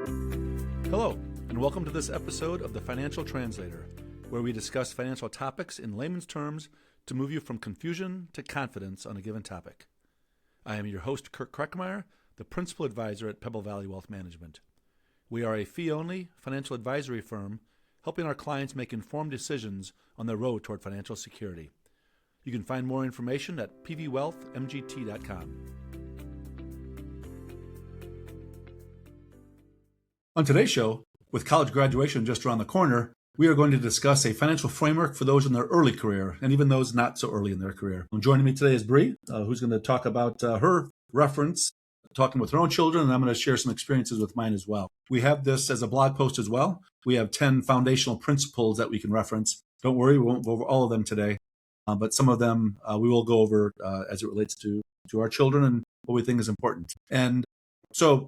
Hello, and welcome to this episode of The Financial Translator, where we discuss financial topics in layman's terms to move you from confusion to confidence on a given topic. I am your host, Kirk Kreckmeyer, the Principal Advisor at Pebble Valley Wealth Management. We are a fee-only financial advisory firm helping our clients make informed decisions on their road toward financial security. You can find more information at pvwealthmgt.com. On today's show, with college graduation just around the corner, we are going to discuss a financial framework for those in their early career and even those not so early in their career. And joining me today is Bree, who's going to talk about her reference, talking with her own children, and I'm going to share some experiences with mine as well. We have this as a blog post as well. We have 10 foundational principles that we can reference. Don't worry, we won't go over all of them today, but some of them we will go over as it relates to our children and what we think is important. And so,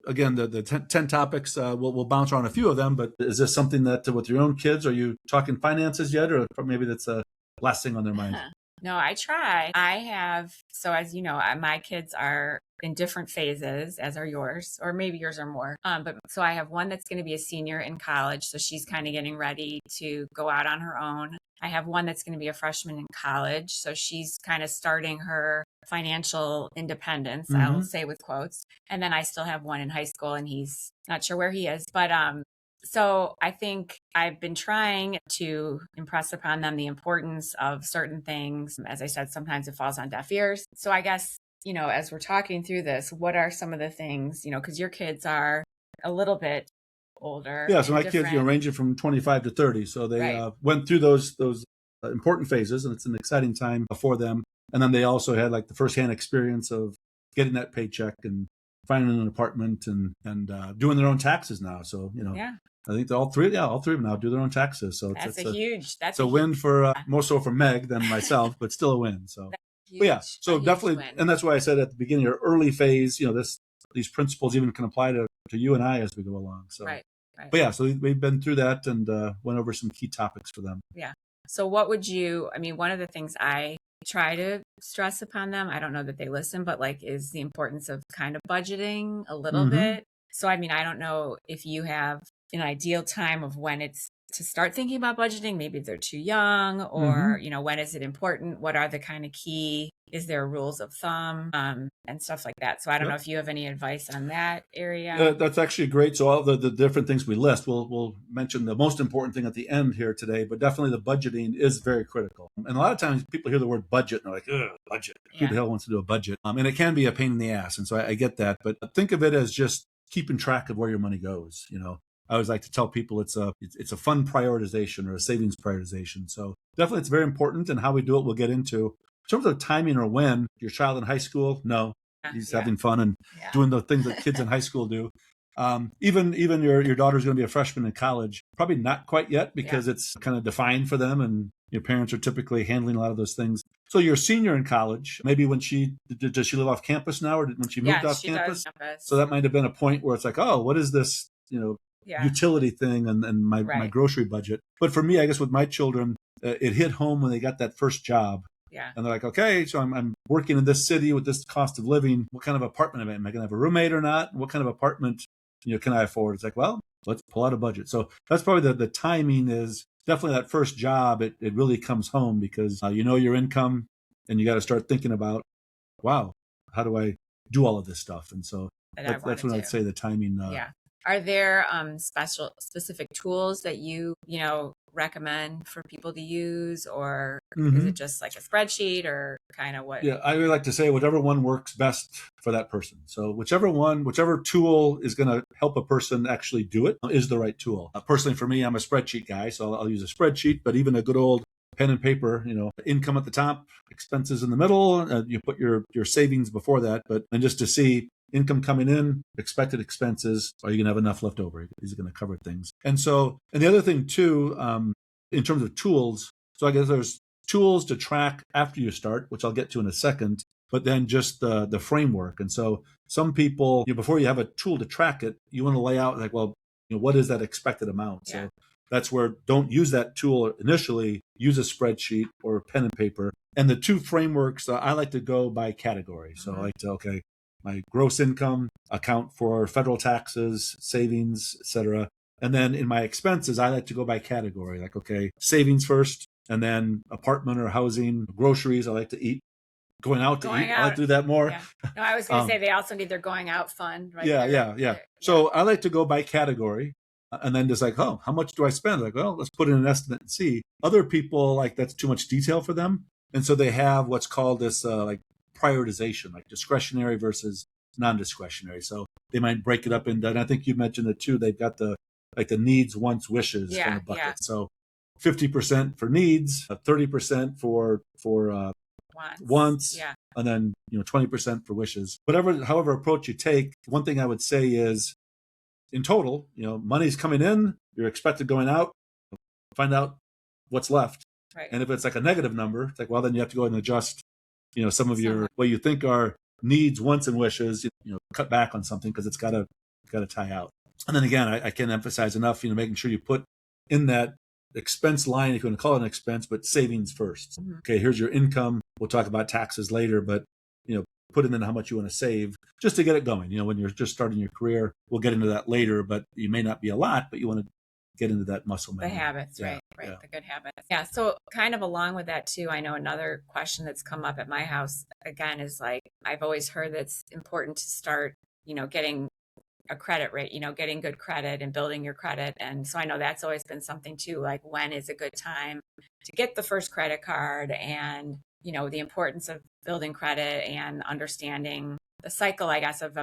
again, the 10 topics, we'll bounce around a few of them, but is this something that with your own kids, are you talking finances yet, or maybe that's the last thing on their mind? No, I try. I have, so as you know, my kids are in different phases, as are yours, or maybe yours are more. But so I have one that's going to be a senior in college, so she's kind of getting ready to go out on her own. I have one that's going to be a freshman in college, so she's kind of starting her financial independence, I'll say with quotes. And then I still have one in high school, and he's not sure where he is. But so I think I've been trying to impress upon them the importance of certain things. As I said, sometimes it falls on deaf ears. So I guess, as we're talking through this, what are some of the things, because your kids are a little bit older. Yeah, so my kids, ranging from 25 to 30. So they went through those important phases, and it's an exciting time for them. And then they also had like the firsthand experience of getting that paycheck and finding an apartment and doing their own taxes now. So, I think all three of them now do their own taxes. So that's a win for more so for Meg than myself, but still a win. So, but yeah, so definitely, win. And that's why I said at the beginning, your early phase, these principles even can apply to you and I as we go along. So, right. But yeah, so we've been through that and went over some key topics for them. Yeah. So what would one of the things I try to stress upon them, I don't know that they listen, but is the importance of kind of budgeting a little bit. So, I don't know if you have an ideal time of when it's to start thinking about budgeting. Maybe they're too young, or, when is it important? What are the kind of key, is there rules of thumb, and stuff like that. So I don't know if you have any advice on that area. That's actually great. So all the different things we list, we'll mention the most important thing at the end here today, but definitely the budgeting is very critical. And a lot of times people hear the word budget and they're like, ugh, budget. Who the hell wants to do a budget? And it can be a pain in the ass. And so I get that, but think of it as just keeping track of where your money goes. I always like to tell people it's a fund prioritization or a savings prioritization. So definitely it's very important, and how we do it we'll get into. In terms of timing or when, your child in high school, no, he's having fun and doing the things that kids in high school do. Even your daughter's going to be a freshman in college, probably not quite yet because it's kind of defined for them, and your parents are typically handling a lot of those things. So your senior in college, maybe when does she live off campus now, or when she moved off campus? So that might have been a point where it's like, oh, what is this, utility thing and my grocery budget. But for me, I guess with my children, it hit home when they got that first job. Yeah. And they're like, okay, so I'm working in this city with this cost of living. What kind of apartment am I going to have a roommate or not? What kind of apartment, can I afford? It's like, well, let's pull out a budget. So that's probably the timing is definitely that first job. It really comes home because your income, and you got to start thinking about, wow, how do I do all of this stuff? And so that's when I'd say the timing. Are there specific tools that you recommend for people to use, or is it just like a spreadsheet, or kind of what? Yeah, I really like to say whatever one works best for that person. So whichever tool is going to help a person actually do it is the right tool. Personally, for me, I'm a spreadsheet guy, so I'll use a spreadsheet, but even a good old pen and paper, income at the top, expenses in the middle, you put your savings before that, and just to see income coming in, expected expenses, are you going to have enough left over? Is it going to cover things? And the other thing too, in terms of tools, so I guess there's tools to track after you start, which I'll get to in a second, but then just the framework. And so some people, before you have a tool to track it, you want to lay out like, well, what is that expected amount? Yeah. So that's where don't use that tool initially, use a spreadsheet or pen and paper. And the two frameworks, I like to go by category. So I like to, my gross income, account for federal taxes, savings, etc. And then in my expenses, I like to go by category. Like, okay, savings first, and then apartment or housing, groceries. I like to eat. Going out to eat, I like to do that more. Yeah. No, I was going to say they also need their going out fund. Right? Yeah. So I like to go by category. And then just like, oh, how much do I spend? Like, well, let's put in an estimate and see. Other people, like, that's too much detail for them. And so they have what's called this like prioritization, like discretionary versus non-discretionary. So they might break it up into, and I think you mentioned it too, they've got the needs, wants, wishes kind of bucket. So 50% for needs, 30% for wants, and then 20% for wishes. However approach you take, one thing I would say is, in total, money's coming in, you're expected going out, find out what's left. Right. And if it's like a negative number, it's like, well, then you have to go and adjust, some of your, what you think are needs, wants, and wishes, cut back on something because it's got to tie out. And then again, I can't emphasize enough, making sure you put in that expense line, if you want to call it an expense, but savings first. Mm-hmm. Okay, here's your income. We'll talk about taxes later, but put in how much you want to save just to get it going. When you're just starting your career, we'll get into that later, but you may not be a lot, but you want to get into that muscle memory. The habits, right. The good habits. Yeah. So kind of along with that too, I know another question that's come up at my house again is like, I've always heard that it's important to start, getting a credit rate, getting good credit and building your credit. And so I know that's always been something too, like when is a good time to get the first credit card, and the importance of building credit and understanding the cycle, I guess, of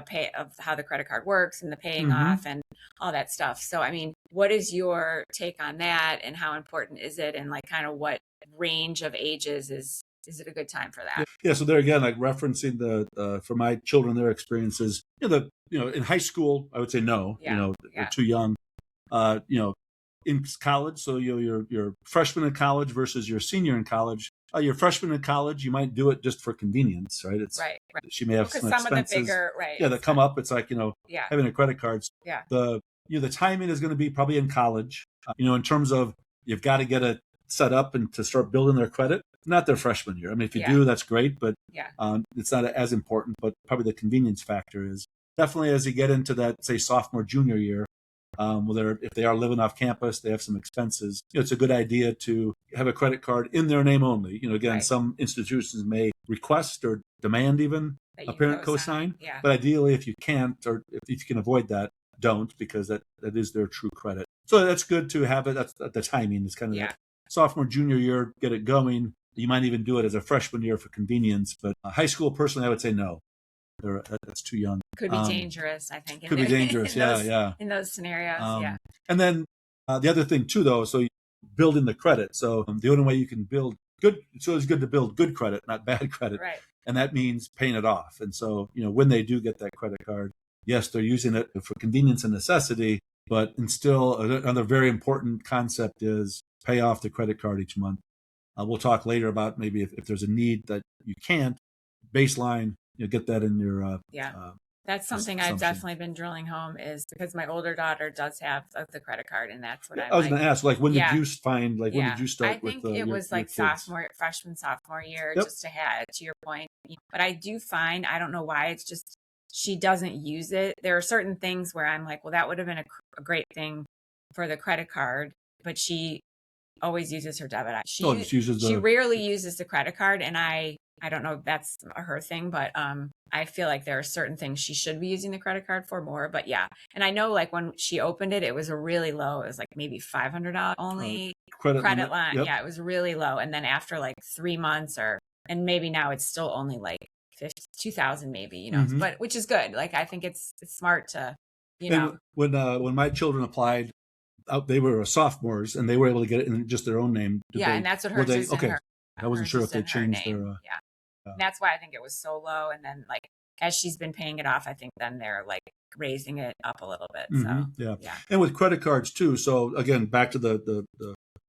how the credit card works and the paying off and all that stuff. So, I mean, what is your take on that, and how important is it, and like kind of what range of ages is it a good time for that? Yeah. So there again, like referencing for my children, their experiences, in high school, I would say no, they're too young, in college. So you're freshman in college versus your senior in college. Your freshman in college, you might do it just for convenience, right? It's right. She may have some expenses, of the bigger, that come up. It's like having a credit card. Yeah. The timing is going to be probably in college. In terms of you've got to get it set up and to start building their credit. Not their freshman year. I mean, if you do, that's great, but it's not as important. But probably the convenience factor is definitely as you get into that, say, sophomore, junior year. If they are living off campus, they have some expenses. It's a good idea to have a credit card in their name only. Again, some institutions may request or demand even a parent cosign. Yeah. But ideally, if you can't, or if you can avoid that, don't, because that is their true credit. So that's good to have it. That's the timing is kind of that sophomore, junior year, get it going. You might even do it as a freshman year for convenience. But high school, personally, I would say no. That's too young. Could be dangerous, I think. Could be dangerous, in those scenarios, And then the other thing too, though, so building the credit. So the only way you can build good, so it's good to build good credit, not bad credit. Right. And that means paying it off. And so, when they do get that credit card, yes, they're using it for convenience and necessity, but still another very important concept is pay off the credit card each month. We'll talk later about maybe if there's a need that you can't, baseline, get that in your that's something I've definitely been drilling home, is because my older daughter does have the credit card, and that's what I was going to ask. Like, when did you find? Like, when did you start? I think it was like freshman, sophomore year, just to have it. To your point, but I do find, I don't know why, it's just she doesn't use it. There are certain things where I'm like, well, that would have been a great thing for the credit card, but she always uses her debit. She rarely uses the credit card, and I don't know if that's her thing, but I feel like there are certain things she should be using the credit card for more. But yeah, and I know like when she opened it, it was a really low. It was like maybe $500 only credit line. Yep. Yeah, it was really low. And then after like 3 months, and maybe now it's still only like 2,000 maybe, but which is good. Like, I think it's smart to, And when my children applied, they were sophomores and they were able to get it in just their own name. And that's what hers is. Okay. I wasn't sure if they changed their. That's why I think it was so low. And then like, as she's been paying it off, I think then they're like raising it up a little bit. So yeah. And with credit cards too. So again, back to the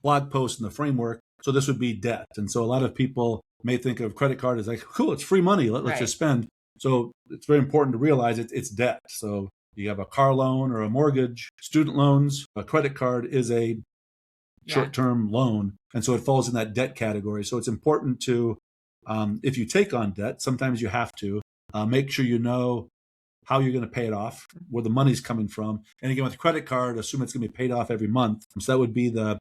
blog post and the framework. So this would be debt. And so a lot of people may think of credit card as like, cool, it's free money. Let's just spend. So it's very important to realize it's debt. So you have a car loan or a mortgage, student loans, a credit card is a short-term loan. And so it falls in that debt category. So it's important to, if you take on debt, sometimes you have to, Make sure you know how you're going to pay it off, where the money's coming from. And again, with a credit card, assume it's going to be paid off every month. So that would be the,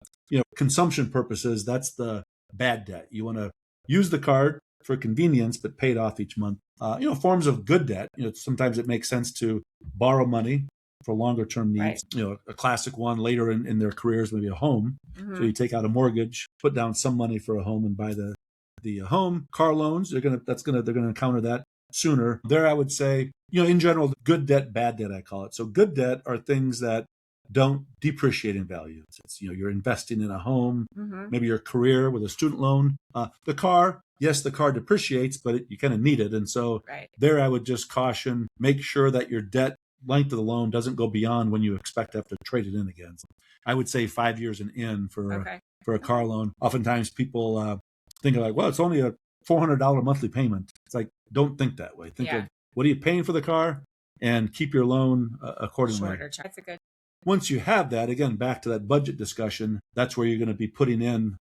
consumption purposes. That's the bad debt. You want to use the card for convenience, but pay it off each month. Forms of good debt. Sometimes it makes sense to borrow money for longer term needs. Right. A classic one later in their careers, maybe a home. Mm-hmm. So you take out a mortgage, put down some money for a home, and buy the home. Car loans, they're gonna encounter that sooner. There, I would say, in general, good debt, bad debt, I call it. So good debt are things that don't depreciate in value. It's you're investing in a home, Mm-hmm. maybe your career with a student loan. The car, yes, the car depreciates, but you kind of need it. And so Right. there, I would just caution, make sure that your debt length of the loan doesn't go beyond when you expect to have to trade it in again. So I would say 5 years and in for a car loan. Oftentimes people think like, well, it's only a $400 monthly payment. It's like, don't think that way. Think of what are you paying for the car, and keep your loan accordingly. Shorter. That's a good. Once you have that, again, back to that budget discussion, that's where you're going to be putting in,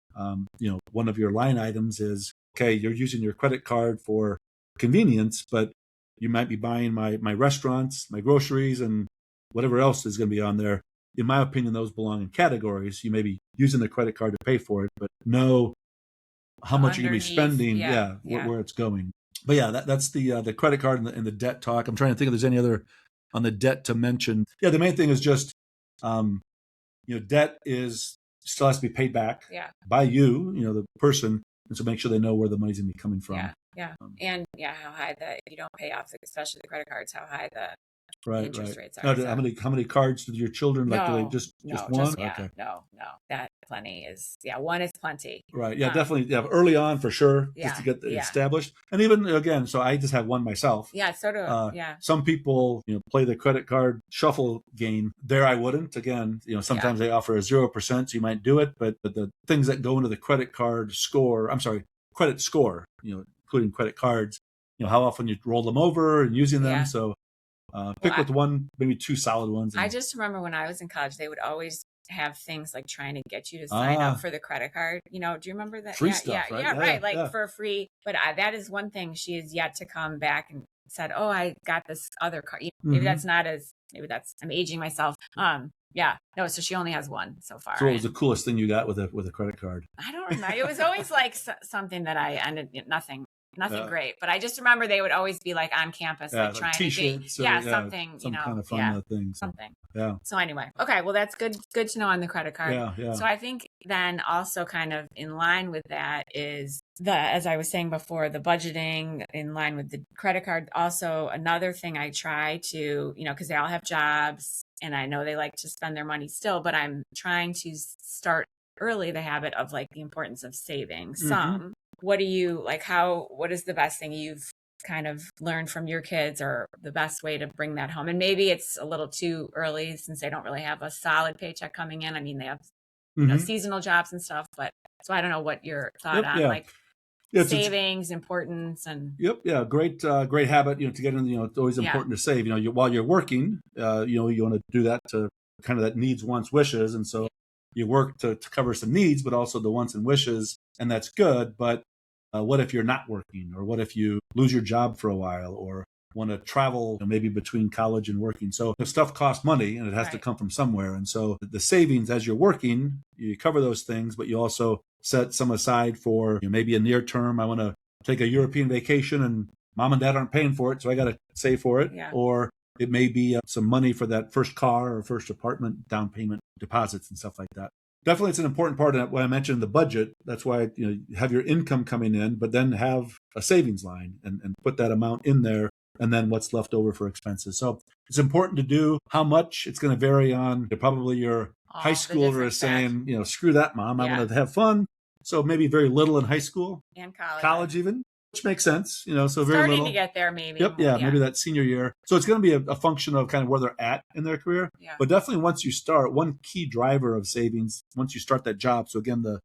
one of your line items is, okay, you're using your credit card for convenience, but you might be buying my restaurants, my groceries, and whatever else is going to be on there. In my opinion, those belong in categories. You may be using the credit card to pay for it, but know how much you're going to be spending, where it's going. But that's the credit card and the debt talk. I'm trying to think if there's any other on the debt to mention. Yeah, the main thing is just, debt still has to be paid back by you, the person. And so make sure they know where the money's going to be coming from. Yeah. And how high if you don't pay off, especially the credit cards, how high the interest rates are. Now, how many cards do your children like? Do they just one? Okay. No. That plenty is one is plenty. Right. Yeah, definitely. Yeah, early on for sure, just to get established. And even again, so I just have one myself. Yeah, so do Some people, play the credit card shuffle game. There, I wouldn't. Again, sometimes they offer a 0%, so you might do it. But the things that go into the credit score, including credit cards, how often you roll them over and using them. Yeah. So pick with one, maybe two solid ones. I just remember when I was in college, they would always have things like trying to get you to sign up for the credit card. Do you remember that? Free stuff, right? Yeah, right. Like for free. But that is one thing she has yet to come back and said, "Oh, I got this other card." Maybe that's I'm aging myself. No. So she only has one so far. So what was the coolest thing you got with a credit card? I don't remember. It was always like something that I ended nothing great, but I just remember they would always be like on campus, like trying T-shirts to be, something, some kind of fun thing. Something. Yeah. So anyway, okay, well that's good to know on the credit card. Yeah. So I think then also kind of in line with that is as I was saying before, the budgeting in line with the credit card. Also another thing I try to, because they all have jobs and I know they like to spend their money still, but I'm trying to start early the habit of like the importance of saving some. What do you like? What is the best thing you've kind of learned from your kids, or the best way to bring that home? And maybe it's a little too early since they don't really have a solid paycheck coming in. I mean, they have seasonal jobs and stuff, but so I don't know what your thought on savings, importance, and great habit. To get in. It's always important to save. While you're working, you want to do that to kind of that needs, wants, wishes, and so you work to cover some needs, but also the wants and wishes, and that's good. But what if you're not working, or what if you lose your job for a while, or want to travel maybe between college and working? So the stuff costs money, and it has to come from somewhere. And so the savings as you're working, you cover those things, but you also set some aside for maybe a near term. I want to take a European vacation, and mom and dad aren't paying for it, so I got to save for it. Yeah. Or it may be some money for that first car or first apartment, down payment, deposits, and stuff like that. Definitely, it's an important part of what I mentioned, the budget. That's why you have your income coming in, but then have a savings line and put that amount in there, and then what's left over for expenses. So it's important to do. How much? It's going to vary on probably your high schooler is saying, screw that, mom. I want to have fun. So maybe very little in high school and college even, which makes sense. So very starting little to get there, maybe. Yep. Yeah. Maybe that senior year. So it's going to be a function of kind of where they're at in their career. Yeah. But definitely once you start, one key driver of savings, once you start that job. So again, the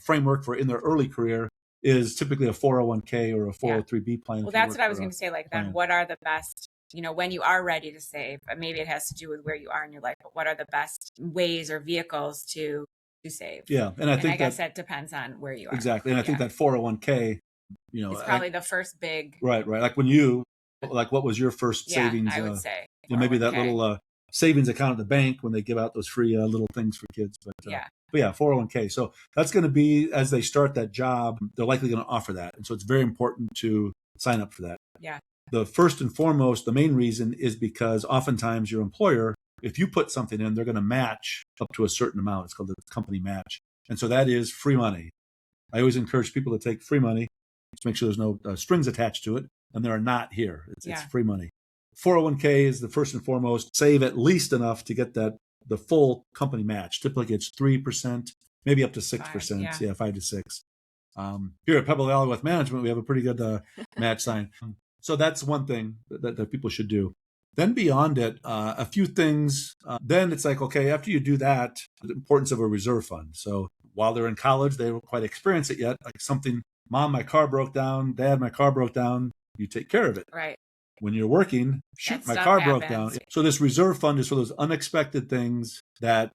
framework for in their early career is typically a 401k or a 403b plan. Well, that's what I was going to say. Like then what are the best, when you are ready to save, maybe it has to do with where you are in your life, but what are the best ways or vehicles to save? Yeah. And I guess that depends on where you are. Exactly. And I think that 401k, it's probably the first big. Right. Like when you Like, what was your first Yeah, savings? I would say Maybe that 401k. little savings account at the bank when they give out those free little things for kids. Yeah. But yeah, 401k. So that's going to be, as they start that job, they're likely going to offer that. And so it's very important to sign up for that. Yeah. The first and foremost, the main reason is because oftentimes your employer, if you put something in, they're going to match up to a certain amount. It's called the company match. And so that is free money. I always encourage people to take free money to make sure there's no strings attached to it. And there are not here. It's free money. 401k is the first and foremost. Save at least enough to get the full company match. Typically it's 3%, maybe up to 6%. 5 to 6. Here at Pebble Valley Wealth Management, we have a pretty good match sign. So that's one thing that people should do. Then beyond it, a few things. Then it's like, okay, after you do that, the importance of a reserve fund. So while they're in college, they don't quite experience it yet. Like something, Mom, my car broke down. Dad, my car broke down. You take care of it. Right. When you're working, shoot, my car broke down. So this reserve fund is for those unexpected things that,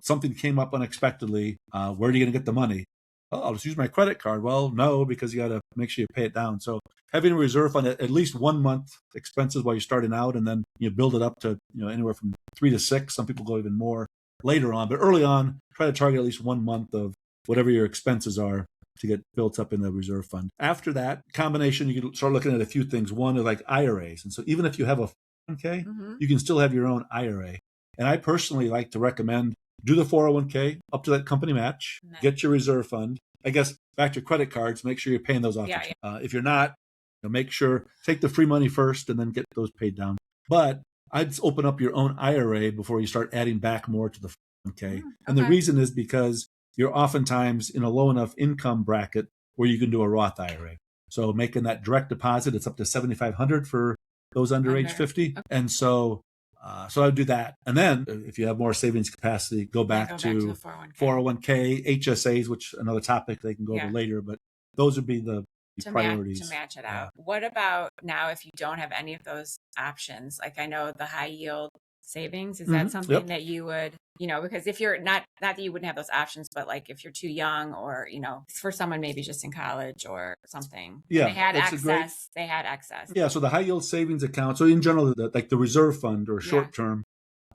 something came up unexpectedly. Where are you going to get the money? Oh, I'll just use my credit card. Well, no, because you got to make sure you pay it down. So having a reserve fund at least 1 month expenses while you're starting out, and then you build it up to anywhere from 3 to 6. Some people go even more later on, but early on, try to target at least 1 month of whatever your expenses are to get built up in the reserve fund. After that combination, you can start looking at a few things. One is like IRAs, and so even if you have a 401k, you can still have your own IRA. And I personally like to recommend do the 401k up to that company match, get your reserve fund. I guess back to credit cards, make sure you're paying those off. If you're not, make sure, take the free money first and then get those paid down. But I'd open up your own IRA before you start adding back more to the 401k. And the reason is because you're oftentimes in a low enough income bracket where you can do a Roth IRA. So making that direct deposit, it's up to $7,500 for those under age 50. And so I would do that. And then if you have more savings capacity, go back to 401k, HSAs, which another topic they can go over later, but those would be the priorities. To match it out. What about now if you don't have any of those options? Like I know the high yield savings, is that something that you would, because if you're not that you wouldn't have those options, but like if you're too young or, for someone maybe just in college or something, they had access. Yeah. So the high yield savings account. So in general, like the reserve fund or short term,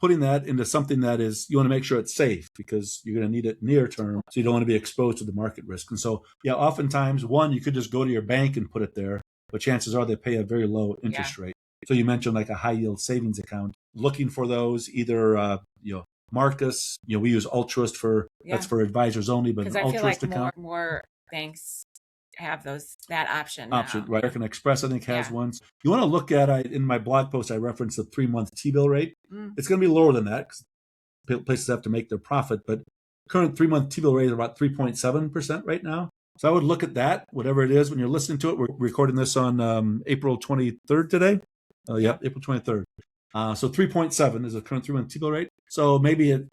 putting that into something that is, you want to make sure it's safe because you're going to need it near term. So you don't want to be exposed to the market risk. And so, oftentimes you could just go to your bank and put it there, but chances are they pay a very low interest rate. So you mentioned like a high yield savings account, looking for those either, Marcus, we use Altruist that's for advisors only, but an Altruist account. More banks have that option. Right. American Express, I think, has ones. You want to look at, in my blog post, I referenced the 3-month T-bill rate. It's going to be lower than that because places have to make their profit, but current 3-month T-bill rate is about 3.7% right now. So I would look at that, whatever it is, when you're listening to it. We're recording this on April 23rd today. April 23rd. So 3.7 is the current 3-month T-bill rate. So maybe it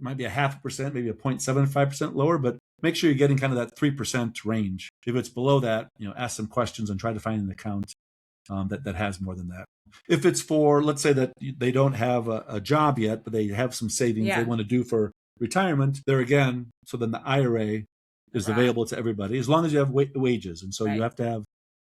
might be a 0.5%, maybe a 0.75% lower, but make sure you're getting kind of that 3% range. If it's below that, ask some questions and try to find an account that has more than that. If it's for, let's say that they don't have a job yet, but they have some savings they want to do for retirement, there again, so then the IRA is available to everybody as long as you have wages. And so you have to have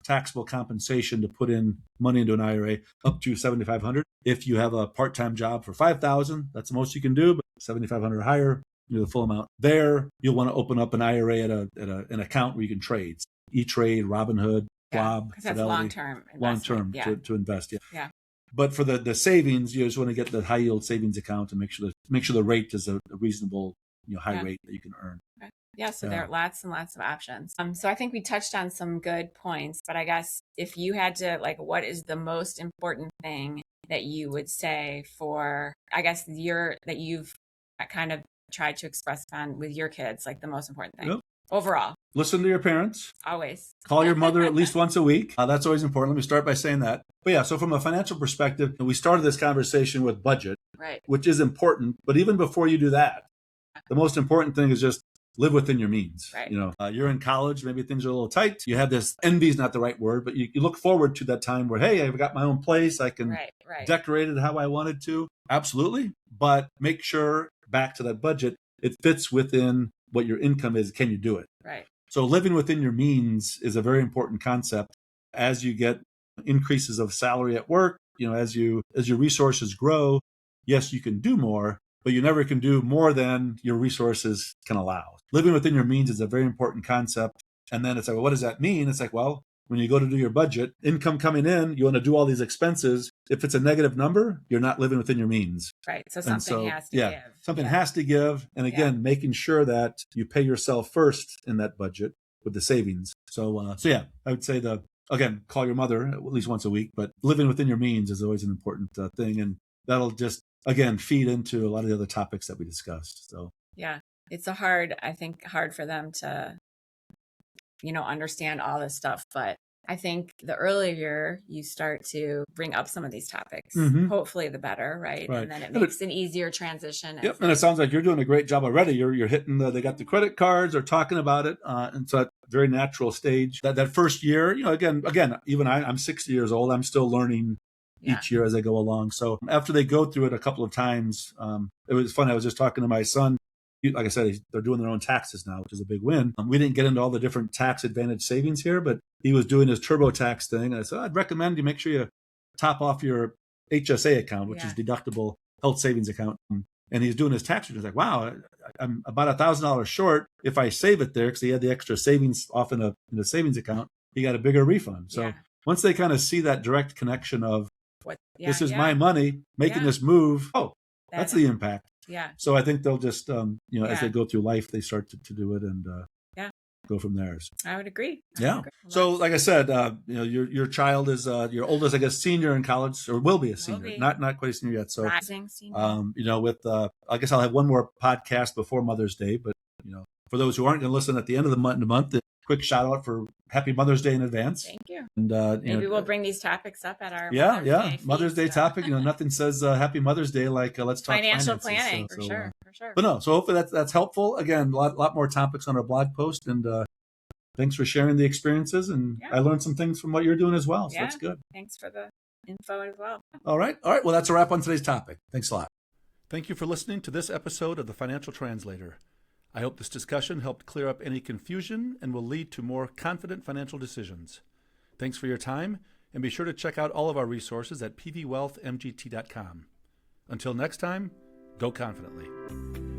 taxable compensation to put in money into an IRA up to $7,500. If you have a part-time job for $5,000, that's the most you can do, but $7,500 higher, the full amount. There, you'll want to open up an IRA at an account where you can trade. E-Trade, Robinhood, Schwab, because that's long-term to invest. Yeah. But for the savings, you just want to get the high-yield savings account and make sure the rate is a reasonable, high rate that you can earn. Okay. Yeah, so there are lots and lots of options. So I think we touched on some good points, but I guess if you had to, what is the most important thing that you would say for, I guess, that you've kind of tried to express on with your kids, like the most important thing overall? Listen to your parents. Always. Call your mother at least once a week. That's always important. Let me start by saying that. But so from a financial perspective, we started this conversation with budget, which is important. But even before you do that, the most important thing is just live within your means. Right. You're in college, maybe things are a little tight. You have this, envy is not the right word, but you look forward to that time where, hey, I've got my own place. I can decorate it how I wanted to. Absolutely. But make sure, back to that budget, it fits within what your income is. Can you do it? Right. So living within your means is a very important concept as you get increases of salary at work. As your resources grow, yes, you can do more, but you never can do more than your resources can allow. Living within your means is a very important concept. And then it's like, well, what does that mean? It's like, well, when you go to do your budget, income coming in, you want to do all these expenses. If it's a negative number, you're not living within your means. Right. So something has to give. Something has to give. And again, making sure that you pay yourself first in that budget with the savings. So I would say again, call your mother at least once a week, but living within your means is always an important thing. And that'll just, again, feed into a lot of the other topics that we discussed. So yeah, it's hard for them to, understand all this stuff. But I think the earlier you start to bring up some of these topics, hopefully the better, right? And then it makes an easier transition. Yep. And it sounds like you're doing a great job already. You're hitting they got the credit cards, they're talking about it. And so at a very natural stage. That first year, again, even I'm 60 years old. I'm still learning each year as I go along. So after they go through it a couple of times, it was fun. I was just talking to my son. Like I said, they're doing their own taxes now, which is a big win. We didn't get into all the different tax advantage savings here, but he was doing his TurboTax thing. And I said, I'd recommend you make sure you top off your HSA account, which is deductible health savings account. And he's doing his tax return. He's like, wow, I'm about $1,000 short. If I save it there, because he had the extra savings off in the savings account, he got a bigger refund. So once they kind of see that direct connection of this is my money making this move, that's the impact. Yeah. So I think they'll just, as they go through life, they start to do it and go from there. I would agree. So like I said, your child is your oldest, I guess, senior in college, or will be a senior, not quite a senior yet. So, rising senior. I guess I'll have one more podcast before Mother's Day, but for those who aren't going to listen at the end of the month, a quick shout out for Happy Mother's Day in advance. Thank you. And maybe we'll bring these topics up at our Mother's Day topic. Nothing says Happy Mother's Day like let's talk financial finances. planning for sure. But no, so hopefully that's helpful. Again, a lot more topics on our blog post, and thanks for sharing the experiences. And I learned some things from what you're doing as well. So that's good. Thanks for the info as well. All right. Well, that's a wrap on today's topic. Thanks a lot. Thank you for listening to this episode of The Financial Translator. I hope this discussion helped clear up any confusion and will lead to more confident financial decisions. Thanks for your time, and be sure to check out all of our resources at pvwealthmgt.com. Until next time, go confidently.